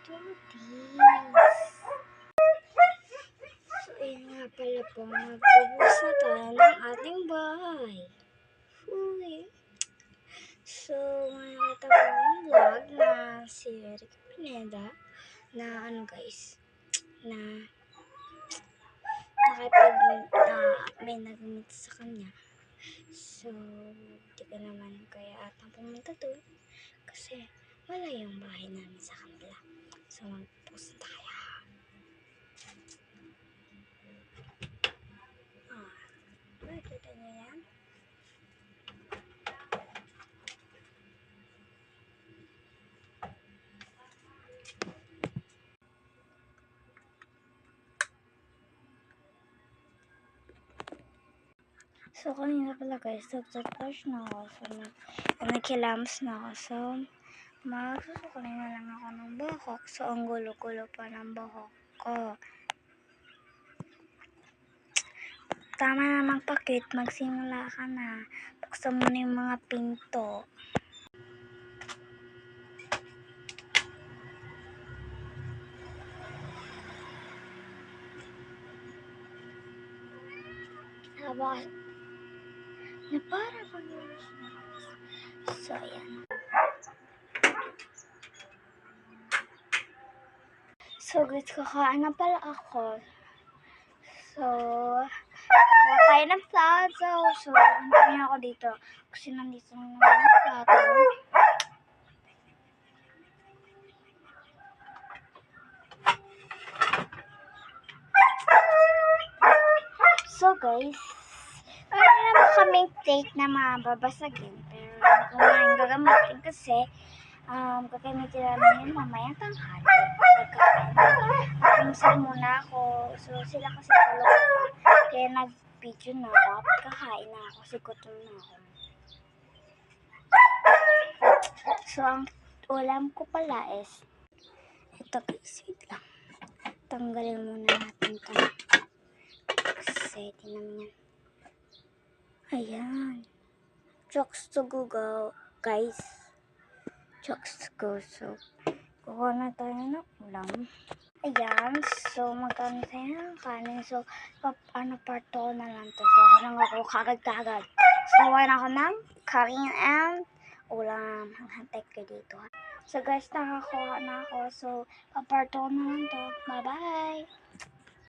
Tortis. So, ayun nga pala po, magbubukas na tayo ng ating bahay. Uy. So, makikita ko yung vlog na si Eric Pineda na guys, na may nag-meet sa kanya. So, di ko naman kaya atang pumunta doon kasi wala yung bahay namin sa kanila. So, mag-post tayo. Nakikita niyo yan? So, kanina pala guys, nag-touch na ako. So, nagkilams na ako. So, magsusukulay na lang ako ng buhok. So, ang gulo-gulo pa ng buhok ko. Tama na magpakit. Magsimula ka na. Buksan mo na yung mga pinto. Habang na para pag so, ayan. So, guys, kakain na pala ako. So, tayo ng plato. So, hindi ako dito. Kasi nandito na naman yung plato. So, guys, meron naman kaming plate na mababasagin. Pero, kumain gagamitin kasi, gagamitin namin yun mamaya tanghali. Pagkain muna ako. So, sila kasi tulog pa. Kaya nag-video na ako. Kakain na ako. Kasi gutom na ako. So, ang ulam ko pala is ito guys. Wait lang. Tanggalin muna natin ito. Kasi, tinan yan. Ayan. Jokes to go, guys. Jokes to go. So, kuha na tayo ng ulam. Ayan. So, magkano tayo ng kanin. So, parto na lang to. So, ako kagad-kagad. So, kuha na ako ng kanin and ulam. Hantay ko dito. So, guys, nakakuha na ako. So, paparto na lang to. Bye-bye!